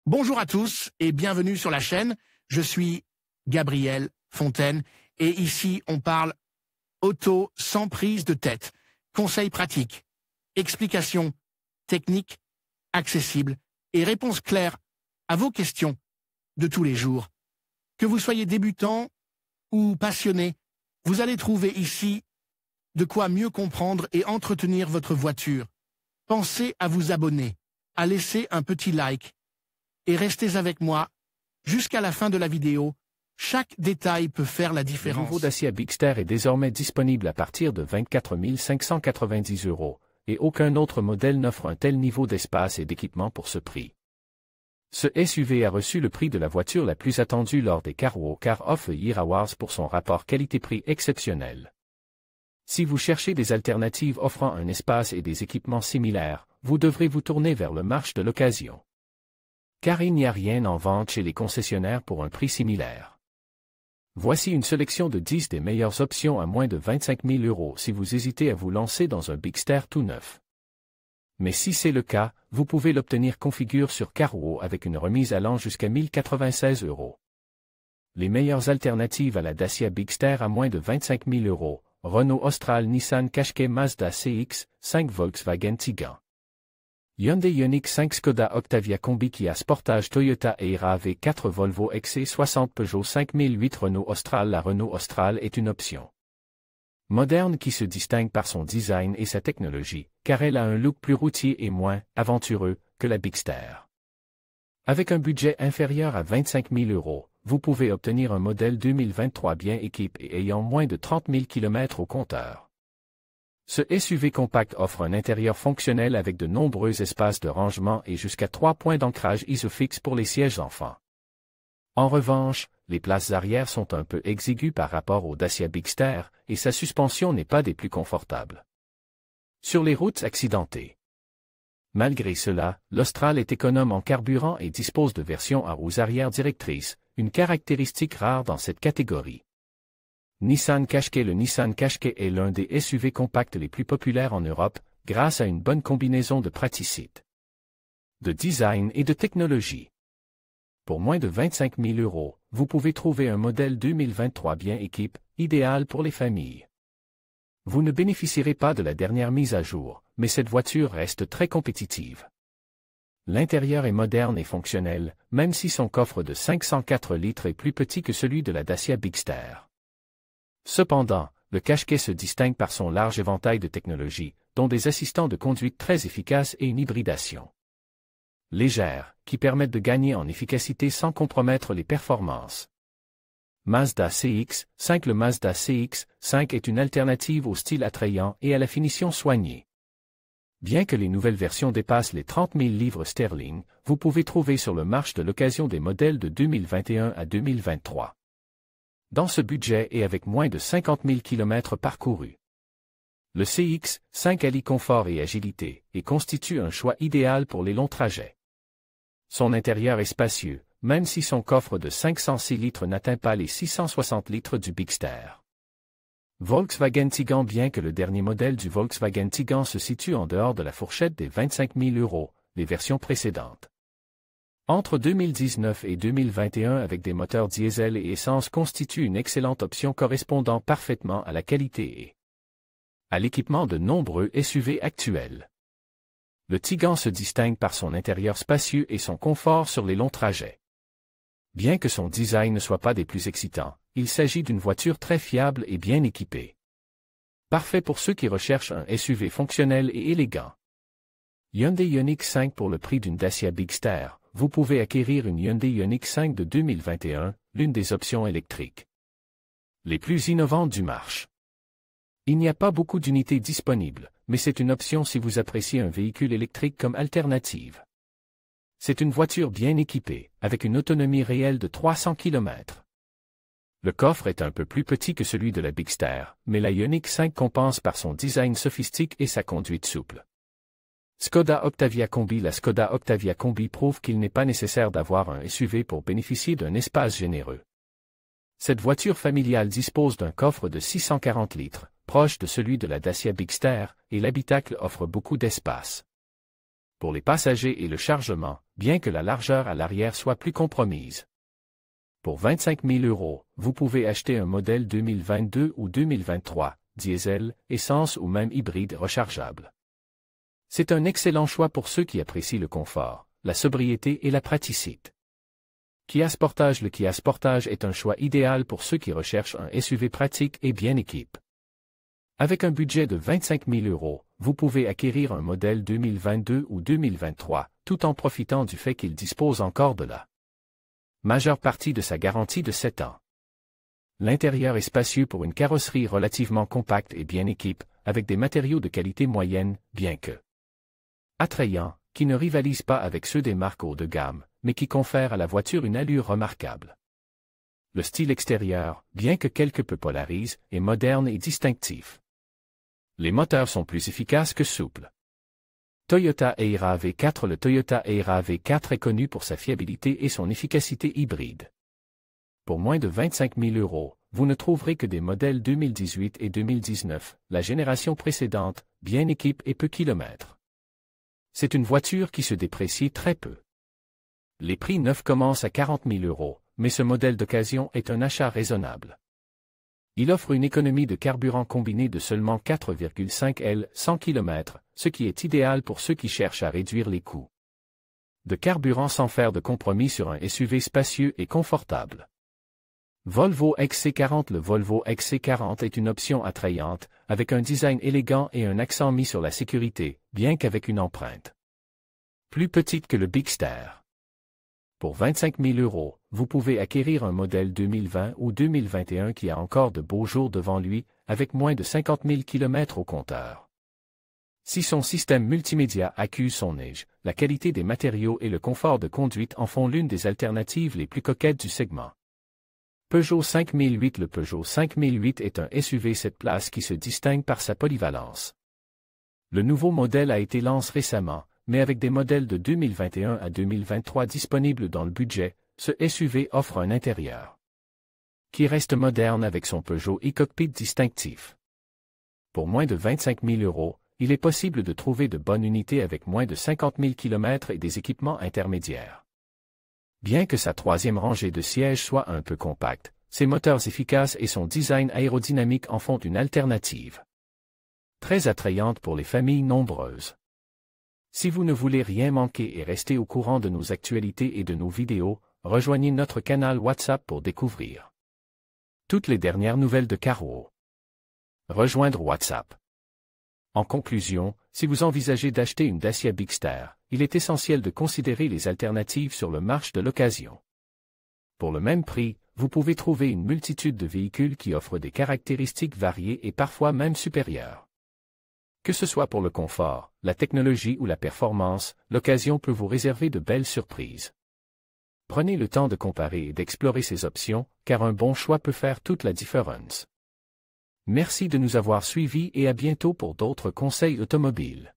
Bonjour à tous et bienvenue sur la chaîne. Je suis Gabriel Fontaine et ici on parle auto sans prise de tête. Conseils pratiques, explications techniques, accessibles et réponses claires à vos questions de tous les jours. Que vous soyez débutant ou passionné, vous allez trouver ici de quoi mieux comprendre et entretenir votre voiture. Pensez à vous abonner, à laisser un petit like et restez avec moi jusqu'à la fin de la vidéo. Chaque détail peut faire la différence. Le nouveau Dacia Bigster est désormais disponible à partir de 24 590 € et aucun autre modèle n'offre un tel niveau d'espace et d'équipement pour ce prix. Ce SUV a reçu le prix de la voiture la plus attendue lors des Car of the Year Awards pour son rapport qualité-prix exceptionnel. Si vous cherchez des alternatives offrant un espace et des équipements similaires, vous devrez vous tourner vers le marché de l'occasion. Car il n'y a rien en vente chez les concessionnaires pour un prix similaire. Voici une sélection de 10 des meilleures options à moins de 25 000 € si vous hésitez à vous lancer dans un Bigster tout neuf. Mais si c'est le cas, vous pouvez l'obtenir configure sur Carwow avec une remise allant jusqu'à 1096 €. Les meilleures alternatives à la Dacia Bigster à moins de 25 000 €, Renault Austral, Nissan Qashqai, Mazda CX-5, Volkswagen Tiguan, Hyundai Ioniq 5, Skoda Octavia Combi, Kia Sportage, Toyota Ayra V4, Volvo XC60, Peugeot 5008, Renault Austral. La Renault Austral est une option moderne qui se distingue par son design et sa technologie, car elle a un look plus routier et moins aventureux que la Bigster. Avec un budget inférieur à 25 000 €, vous pouvez obtenir un modèle 2023 bien équipé et ayant moins de 30 000 km au compteur. Ce SUV compact offre un intérieur fonctionnel avec de nombreux espaces de rangement et jusqu'à 3 points d'ancrage isofix pour les sièges enfants. En revanche, les places arrière sont un peu exiguës par rapport au Dacia Bigster et sa suspension n'est pas des plus confortables. Sur les routes accidentées. Malgré cela, l'Austral est économe en carburant et dispose de versions à roues arrière directrices, une caractéristique rare dans cette catégorie. Nissan Qashqai. Le Nissan Qashqai est l'un des SUV compacts les plus populaires en Europe, grâce à une bonne combinaison de praticité, de design et de technologie. Pour moins de 25 000 €, vous pouvez trouver un modèle 2023 bien équipé, idéal pour les familles. Vous ne bénéficierez pas de la dernière mise à jour, mais cette voiture reste très compétitive. L'intérieur est moderne et fonctionnel, même si son coffre de 504 litres est plus petit que celui de la Dacia Bigster. Cependant, le Qashqai se distingue par son large éventail de technologies, dont des assistants de conduite très efficaces et une hybridation légère, qui permettent de gagner en efficacité sans compromettre les performances. Mazda CX-5. Le Mazda CX-5 est une alternative au style attrayant et à la finition soignée. Bien que les nouvelles versions dépassent les 30 000 livres sterling, vous pouvez trouver sur le marché de l'occasion des modèles de 2021 à 2023. Dans ce budget et avec moins de 50 000 km parcourus. Le CX-5 allie confort et agilité et constitue un choix idéal pour les longs trajets. Son intérieur est spacieux, même si son coffre de 506 litres n'atteint pas les 660 litres du Bigster. Volkswagen Tiguan. Bien que le dernier modèle du Volkswagen Tiguan se situe en dehors de la fourchette des 25 000 €, les versions précédentes entre 2019 et 2021 avec des moteurs diesel et essence constituent une excellente option correspondant parfaitement à la qualité et à l'équipement de nombreux SUV actuels. Le Tiguan se distingue par son intérieur spacieux et son confort sur les longs trajets. Bien que son design ne soit pas des plus excitants, il s'agit d'une voiture très fiable et bien équipée. Parfait pour ceux qui recherchent un SUV fonctionnel et élégant. Hyundai Ioniq 5. Pour le prix d'une Dacia Bigster, vous pouvez acquérir une Hyundai Ioniq 5 de 2021, l'une des options électriques les plus innovantes du marché. Il n'y a pas beaucoup d'unités disponibles, mais c'est une option si vous appréciez un véhicule électrique comme alternative. C'est une voiture bien équipée, avec une autonomie réelle de 300 km. Le coffre est un peu plus petit que celui de la Bigster, mais la Ioniq 5 compense par son design sophistique et sa conduite souple. Skoda Octavia Combi. La Skoda Octavia Combi prouve qu'il n'est pas nécessaire d'avoir un SUV pour bénéficier d'un espace généreux. Cette voiture familiale dispose d'un coffre de 640 litres, proche de celui de la Dacia Bigster, et l'habitacle offre beaucoup d'espace. Pour les passagers et le chargement, bien que la largeur à l'arrière soit plus compromise. Pour 25 000 €, vous pouvez acheter un modèle 2022 ou 2023, diesel, essence ou même hybride rechargeable. C'est un excellent choix pour ceux qui apprécient le confort, la sobriété et la praticité. Kia Sportage. Le Kia Sportage est un choix idéal pour ceux qui recherchent un SUV pratique et bien équipé. Avec un budget de 25 000 €, vous pouvez acquérir un modèle 2022 ou 2023, tout en profitant du fait qu'il dispose encore de la majeure partie de sa garantie de 7 ans. L'intérieur est spacieux pour une carrosserie relativement compacte et bien équipée, avec des matériaux de qualité moyenne, bien que attrayants, qui ne rivalisent pas avec ceux des marques haut de gamme, mais qui confèrent à la voiture une allure remarquable. Le style extérieur, bien que quelque peu polarisé, est moderne et distinctif. Les moteurs sont plus efficaces que souples. Toyota Ayra V4. Le Toyota Ayra V4 est connu pour sa fiabilité et son efficacité hybride. Pour moins de 25 000 €, vous ne trouverez que des modèles 2018 et 2019, la génération précédente, bien équipée et peu kilomètres. C'est une voiture qui se déprécie très peu. Les prix neufs commencent à 40 000 €, mais ce modèle d'occasion est un achat raisonnable. Il offre une économie de carburant combinée de seulement 4,5 L 100 km, ce qui est idéal pour ceux qui cherchent à réduire les coûts de carburant sans faire de compromis sur un SUV spacieux et confortable. Volvo XC40. Le Volvo XC40 est une option attrayante, avec un design élégant et un accent mis sur la sécurité, bien qu'avec une empreinte plus petite que le Bigster. Pour 25 000 €, vous pouvez acquérir un modèle 2020 ou 2021 qui a encore de beaux jours devant lui, avec moins de 50 000 km au compteur. Si son système multimédia accuse son âge, la qualité des matériaux et le confort de conduite en font l'une des alternatives les plus coquettes du segment. Peugeot 5008. Le Peugeot 5008 est un SUV 7 places qui se distingue par sa polyvalence. Le nouveau modèle a été lancé récemment, mais avec des modèles de 2021 à 2023 disponibles dans le budget, ce SUV offre un intérieur qui reste moderne avec son Peugeot e-cockpit distinctif. Pour moins de 25 000 €, il est possible de trouver de bonnes unités avec moins de 50 000 km et des équipements intermédiaires. Bien que sa troisième rangée de sièges soit un peu compacte, ses moteurs efficaces et son design aérodynamique en font une alternative très attrayante pour les familles nombreuses. Si vous ne voulez rien manquer et rester au courant de nos actualités et de nos vidéos, rejoignez notre canal WhatsApp pour découvrir toutes les dernières nouvelles de Carwow. Rejoindre WhatsApp. En conclusion, si vous envisagez d'acheter une Dacia Bigster, il est essentiel de considérer les alternatives sur le marché de l'occasion. Pour le même prix, vous pouvez trouver une multitude de véhicules qui offrent des caractéristiques variées et parfois même supérieures. Que ce soit pour le confort, la technologie ou la performance, l'occasion peut vous réserver de belles surprises. Prenez le temps de comparer et d'explorer ces options, car un bon choix peut faire toute la différence. Merci de nous avoir suivis et à bientôt pour d'autres conseils automobiles.